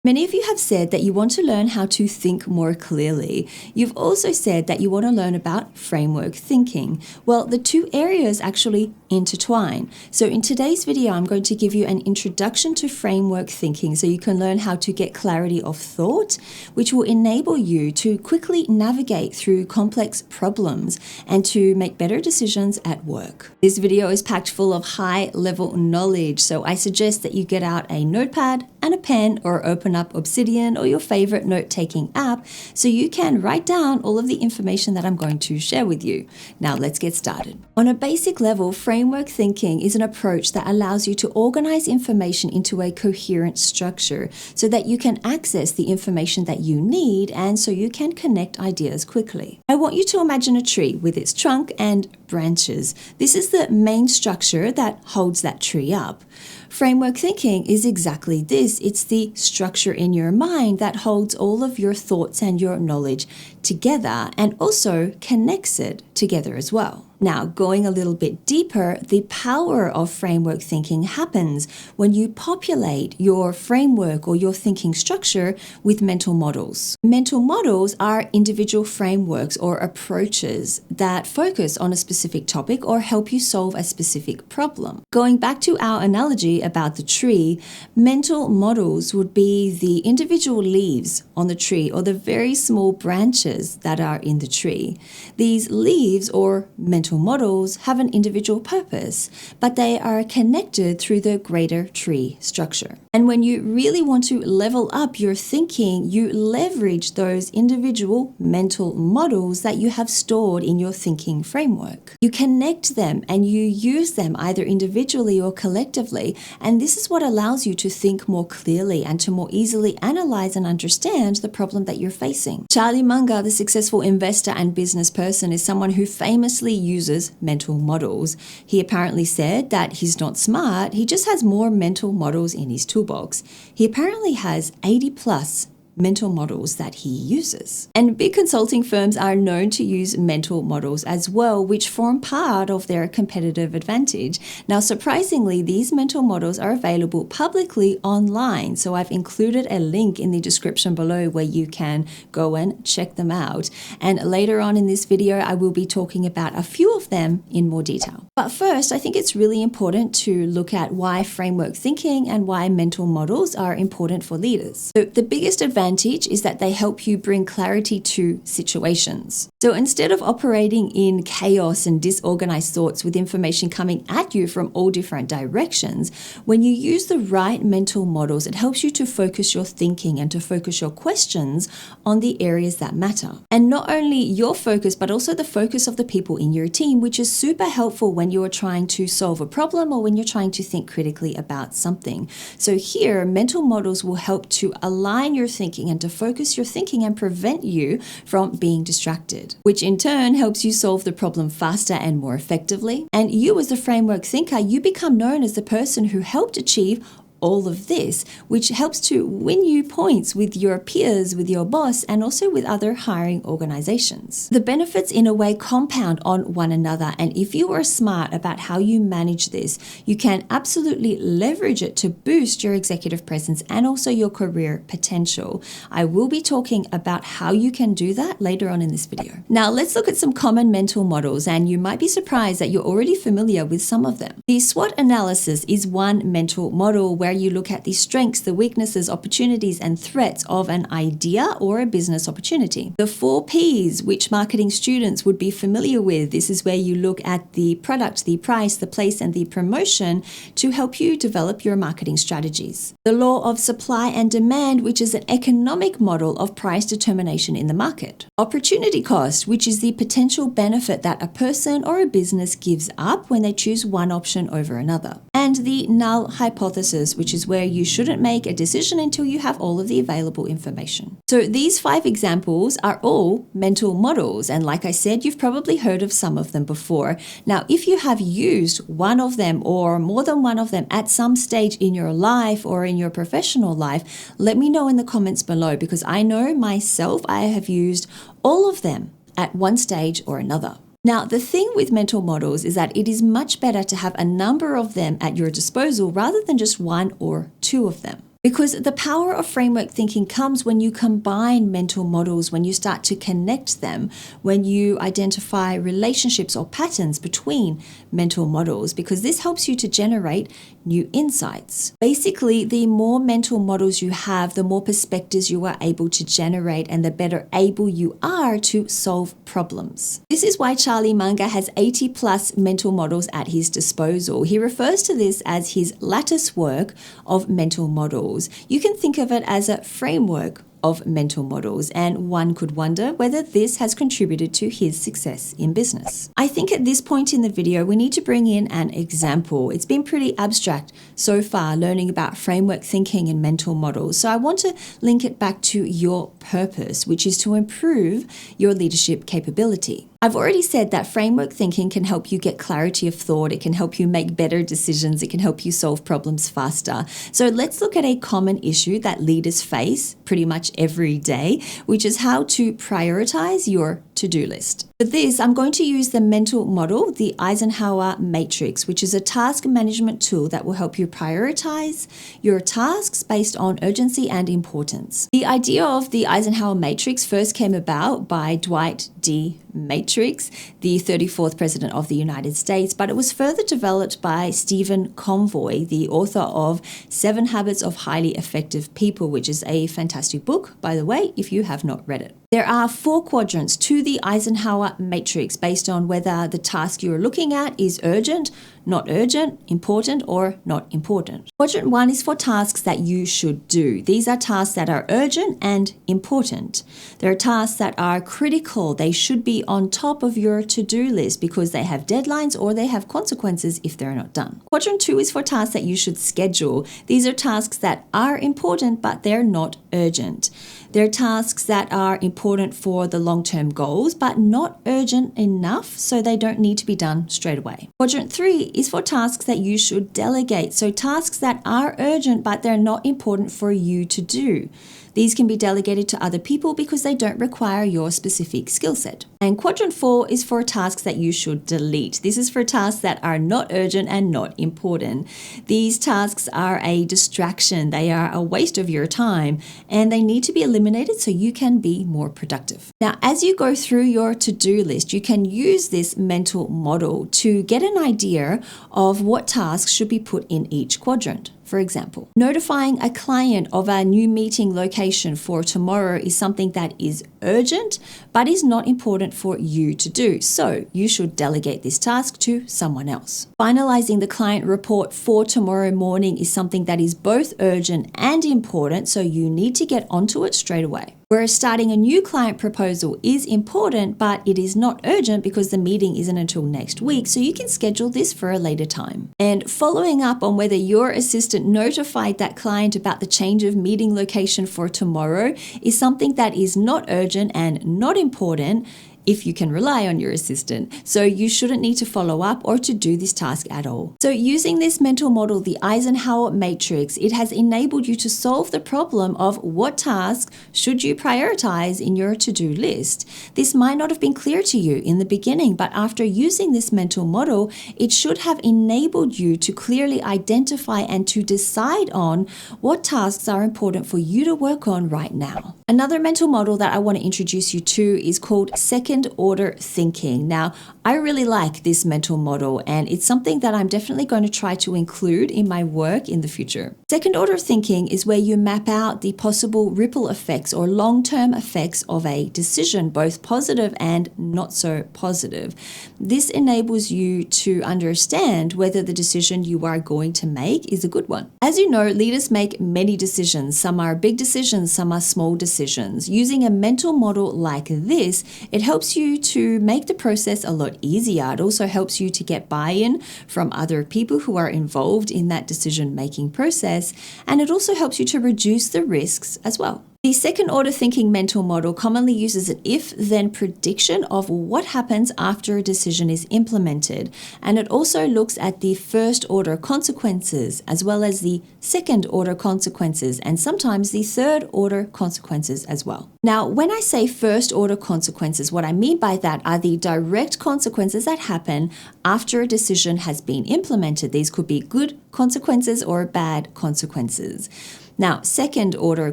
Many of you have said that you want to learn how to think more clearly. You've also said that you want to learn about framework thinking. Well, the two areas actually intertwine. So in today's video, I'm going to give you an introduction to framework thinking so you can learn how to get clarity of thought, which will enable you to quickly navigate through complex problems and to make better decisions at work. This video is packed full of high-level knowledge, so I suggest that you get out a notepad and a pen or open up Obsidian or your favorite note-taking app so you can write down all of the information that I'm going to share with you. Now let's get started. On a basic level, framework thinking is an approach that allows you to organize information into a coherent structure so that you can access the information that you need and so you can connect ideas quickly. I want you to imagine a tree with its trunk and branches. This is the main structure that holds that tree up. Framework thinking is exactly this. It's the structure in your mind that holds all of your thoughts and your knowledge together and also connects it together as well. Now, going a little bit deeper, the power of framework thinking happens when you populate your framework or your thinking structure with mental models. Mental models are individual frameworks or approaches that focus on a specific topic or help you solve a specific problem. Going back to our analogy about the tree, mental models would be the individual leaves on the tree or the very small branches that are in the tree. These leaves or mental models have an individual purpose, but they are connected through the greater tree structure. And when you really want to level up your thinking, you leverage those individual mental models that you have stored in your thinking framework. You connect them and you use them either individually or collectively, and this is what allows you to think more clearly and to more easily analyze and understand the problem that you're facing. Charlie Munger, the successful investor and business person, is someone who famously uses mental models. He apparently said that he's not smart, he just has more mental models in his toolbox. He apparently has 80 plus mental models that he uses. And big consulting firms are known to use mental models as well, which form part of their competitive advantage. Now, surprisingly, these mental models are available publicly online. So I've included a link in the description below where you can go and check them out. And later on in this video, I will be talking about a few of them in more detail. But first, I think it's really important to look at why framework thinking and why mental models are important for leaders. So the biggest advantage is that they help you bring clarity to situations. So instead of operating in chaos and disorganized thoughts with information coming at you from all different directions, when you use the right mental models, it helps you to focus your thinking and to focus your questions on the areas that matter. And not only your focus, but also the focus of the people in your team, which is super helpful when you're trying to solve a problem or when you're trying to think critically about something. So here, mental models will help to align your thinking and to focus your thinking and prevent you from being distracted, which in turn helps you solve the problem faster and more effectively. And you as a framework thinker, you become known as the person who helped achieve all of this, which helps to win you points with your peers, with your boss, and also with other hiring organizations. The benefits in a way compound on one another, and if you are smart about how you manage this, you can absolutely leverage it to boost your executive presence and also your career potential. I will be talking about how you can do that later on in this video. Now let's look at some common mental models, and you might be surprised that you're already familiar with some of them. The SWOT analysis is one mental model where you look at the strengths, the weaknesses, opportunities, and threats of an idea or a business opportunity. The 4 Ps, which marketing students would be familiar with, this is where you look at the product, the price, the place, and the promotion to help you develop your marketing strategies. The law of supply and demand, which is an economic model of price determination in the market. Opportunity cost, which is the potential benefit that a person or a business gives up when they choose one option over another. And the null hypothesis, which is where you shouldn't make a decision until you have all of the available information. So these 5 examples are all mental models, and like I said, you've probably heard of some of them before. Now, if you have used one of them or more than one of them at some stage in your life or in your professional life, let me know in the comments below, because I know myself, I have used all of them at one stage or another. Now, the thing with mental models is that it is much better to have a number of them at your disposal rather than just one or two of them. Because the power of framework thinking comes when you combine mental models, when you start to connect them, when you identify relationships or patterns between mental models, because this helps you to generate new insights. Basically, the more mental models you have, the more perspectives you are able to generate and the better able you are to solve problems. This is why Charlie Munger has 80 plus mental models at his disposal. He refers to this as his lattice work of mental models. You can think of it as a framework of mental models, and one could wonder whether this has contributed to his success in business. I think at this point in the video, we need to bring in an example. It's been pretty abstract so far, learning about framework thinking and mental models. So I want to link it back to your purpose, which is to improve your leadership capability. I've already said that framework thinking can help you get clarity of thought. It can help you make better decisions. It can help you solve problems faster. So let's look at a common issue that leaders face pretty much every day, which is how to prioritize your to-do list. For this, I'm going to use the mental model, the Eisenhower matrix, which is a task management tool that will help you prioritize your tasks based on urgency and importance. The idea of the Eisenhower matrix first came about by Dwight D. Matrix, the 34th President of the United States, but it was further developed by Stephen Convoy, the author of 7 Habits of Highly Effective People, which is a fantastic book, by the way, if you have not read it. There are 4 quadrants to the Eisenhower matrix based on whether the task you're looking at is urgent, not urgent, important, or not important. Quadrant 1 is for tasks that you should do. These are tasks that are urgent and important. There are tasks that are critical. They should be on top of your to-do list because they have deadlines or they have consequences if they're not done. Quadrant 2 is for tasks that you should schedule. These are tasks that are important, but they're not urgent. They're tasks that are important for the long-term goals, but not urgent enough, so they don't need to be done straight away. Quadrant 3 is for tasks that you should delegate. So tasks that are urgent, but they're not important for you to do. These can be delegated to other people because they don't require your specific skill set. And quadrant 4 is for tasks that you should delete. This is for tasks that are not urgent and not important. These tasks are a distraction. They are a waste of your time and they need to be eliminated so you can be more productive. Now, as you go through your to-do list, you can use this mental model to get an idea of what tasks should be put in each quadrant. For example, notifying a client of a new meeting location for tomorrow is something that is urgent, but is not important for you to do. So you should delegate this task to someone else. Finalizing the client report for tomorrow morning is something that is both urgent and important, so you need to get onto it straight away. Whereas starting a new client proposal is important, but it is not urgent because the meeting isn't until next week, so you can schedule this for a later time. And following up on whether your assistant notified that client about the change of meeting location for tomorrow is something that is not urgent and not important if you can rely on your assistant. So you shouldn't need to follow up or to do this task at all. So using this mental model, the Eisenhower matrix, it has enabled you to solve the problem of what tasks should you prioritize in your to-do list. This might not have been clear to you in the beginning, but after using this mental model, it should have enabled you to clearly identify and to decide on what tasks are important for you to work on right now. Another mental model that I want to introduce you to is called second order thinking. Now, I really like this mental model and it's something that I'm definitely going to try to include in my work in the future. Second order thinking is where you map out the possible ripple effects or long-term effects of a decision, both positive and not so positive. This enables you to understand whether the decision you are going to make is a good one. As you know, leaders make many decisions. Some are big decisions, some are small decisions. Using a mental model like this, it helps you to make the process a lot easier. It also helps you to get buy-in from other people who are involved in that decision-making process, and it also helps you to reduce the risks as well. The second order thinking mental model commonly uses an if-then prediction of what happens after a decision is implemented, and it also looks at the first order consequences as well as the second order consequences and sometimes the third order consequences as well. Now, when I say first order consequences, what I mean by that are the direct consequences that happen after a decision has been implemented. These could be good consequences or bad consequences. Now, second order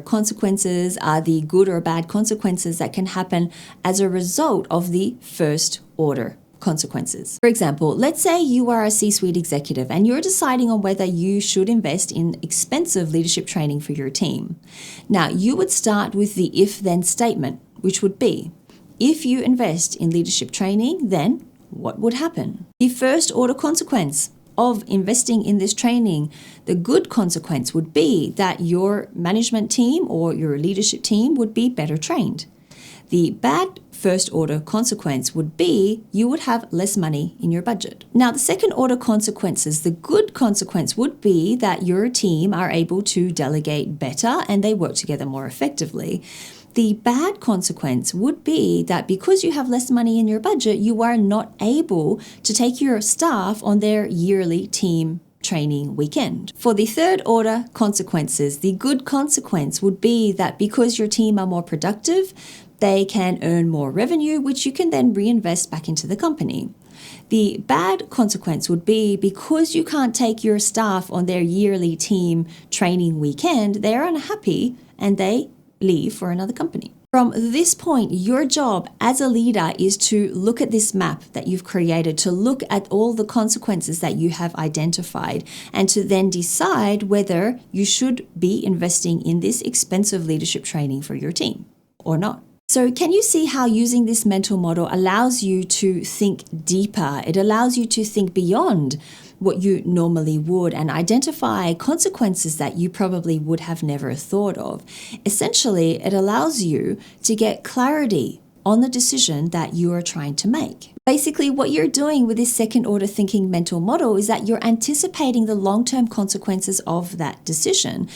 consequences are the good or bad consequences that can happen as a result of the first order consequences. For example, let's say you are a C-suite executive and you're deciding on whether you should invest in expensive leadership training for your team. Now, you would start with the if-then statement, which would be, if you invest in leadership training, then what would happen? The first order consequence of investing in this training, the good consequence would be that your management team or your leadership team would be better trained. The bad first order consequence would be you would have less money in your budget. Now, the second order consequences, the good consequence would be that your team are able to delegate better and they work together more effectively. The bad consequence would be that because you have less money in your budget, you are not able to take your staff on their yearly team training weekend. For the third order consequences, the good consequence would be that because your team are more productive, they can earn more revenue, which you can then reinvest back into the company. The bad consequence would be because you can't take your staff on their yearly team training weekend, they're unhappy and they leave for another company. From this point, your job as a leader is to look at this map that you've created, to look at all the consequences that you have identified, and to then decide whether you should be investing in this expensive leadership training for your team or not. So can you see how using this mental model allows you to think deeper? It allows you to think beyond what you normally would and identify consequences that you probably would have never thought of. Essentially, it allows you to get clarity on the decision that you are trying to make. Basically, what you're doing with this second order thinking mental model is that you're anticipating the long-term consequences of that decision.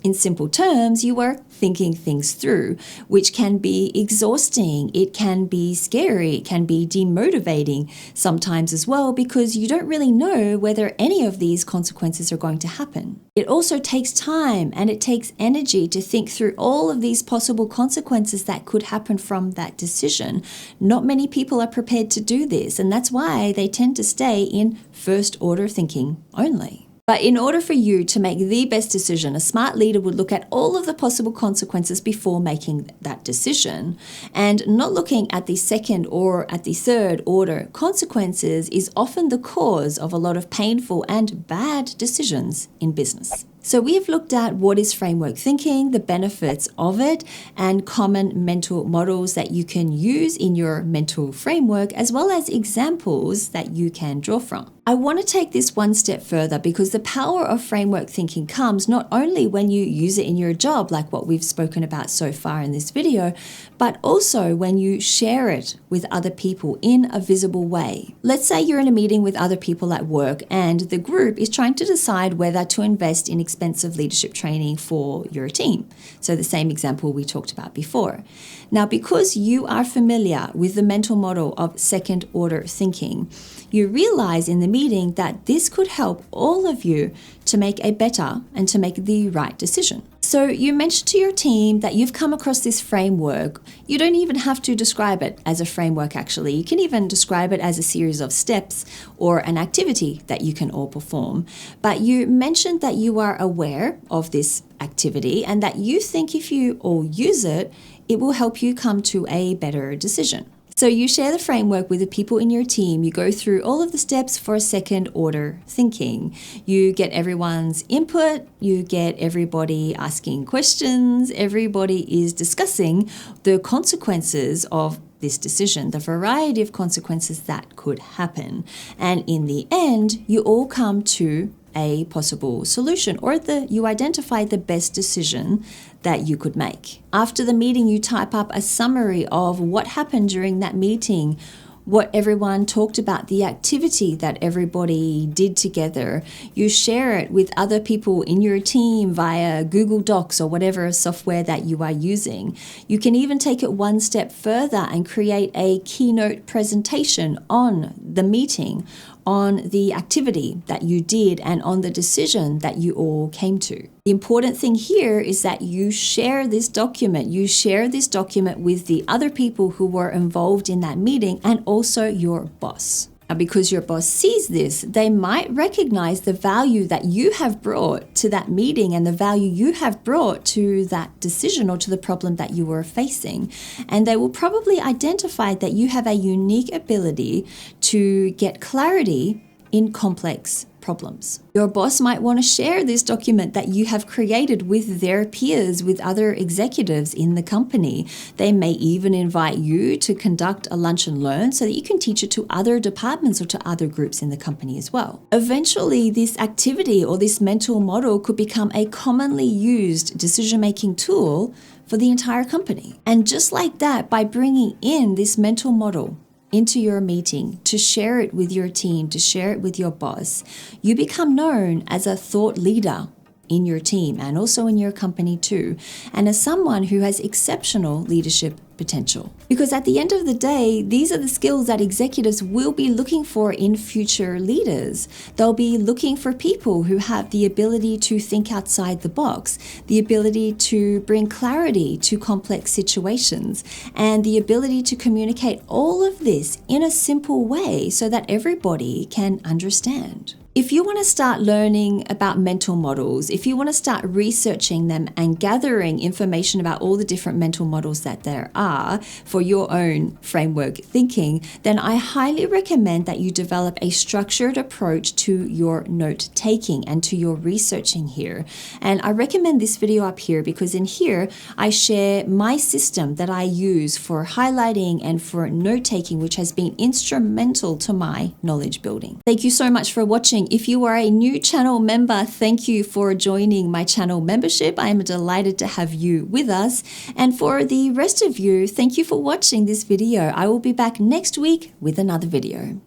In simple terms, you are thinking things through, which can be exhausting. It can be scary. It can be demotivating sometimes as well, because you don't really know whether any of these consequences are going to happen. It also takes time and it takes energy to think through all of these possible consequences that could happen from that decision. Not many people are prepared to do this, and that's why they tend to stay in first order thinking only. But in order for you to make the best decision, a smart leader would look at all of the possible consequences before making that decision. And not looking at the second or at the third order consequences is often the cause of a lot of painful and bad decisions in business. So we have looked at what is framework thinking, the benefits of it, and common mental models that you can use in your mental framework, as well as examples that you can draw from. I want to take this one step further because the power of framework thinking comes not only when you use it in your job, like what we've spoken about so far in this video, but also when you share it with other people in a visible way. Let's say you're in a meeting with other people at work and the group is trying to decide whether to invest in expensive leadership training for your team. So the same example we talked about before. Now, because you are familiar with the mental model of second order thinking, you realize in the meeting that this could help all of you to make a better and to make the right decision. So you mentioned to your team that you've come across this framework. You don't even have to describe it as a framework, actually. You can even describe it as a series of steps or an activity that you can all perform. But you mentioned that you are aware of this activity and that you think if you all use it, it will help you come to a better decision. So you share the framework with the people in your team. You go through all of the steps for second order thinking. You get everyone's input. You get everybody asking questions. Everybody is discussing the consequences of this decision, the variety of consequences that could happen. And in the end, you all come to a possible solution, or you identify the best decision that you could make. After the meeting, you type up a summary of what happened during that meeting, what everyone talked about, the activity that everybody did together. You share it with other people in your team via Google Docs or whatever software that you are using. You can even take it one step further and create a keynote presentation on the meeting, on the activity that you did, and on the decision that you all came to. The important thing here is that you share this document. You share this document with the other people who were involved in that meeting and also your boss. Because your boss sees this, they might recognize the value that you have brought to that meeting and the value you have brought to that decision or to the problem that you were facing. And they will probably identify that you have a unique ability to get clarity in complex problems. Your boss might want to share this document that you have created with their peers, with other executives in the company. They may even invite you to conduct a lunch and learn so that you can teach it to other departments or to other groups in the company as well. Eventually, this activity or this mental model could become a commonly used decision-making tool for the entire company. And just like that, by bringing in this mental model into your meeting, to share it with your team, to share it with your boss, you become known as a thought leader in your team and also in your company too, and as someone who has exceptional leadership potential. Because at the end of the day, these are the skills that executives will be looking for in future leaders. They'll be looking for people who have the ability to think outside the box, the ability to bring clarity to complex situations, and the ability to communicate all of this in a simple way so that everybody can understand. If you want to start learning about mental models, if you want to start researching them and gathering information about all the different mental models that there are for your own framework thinking, then I highly recommend that you develop a structured approach to your note taking and to your researching here. And I recommend this video up here because in here I share my system that I use for highlighting and for note taking, which has been instrumental to my knowledge building. Thank you so much for watching. If you are a new channel member, thank you for joining my channel membership. I am delighted to have you with us. And for the rest of you, thank you for watching this video. I will be back next week with another video.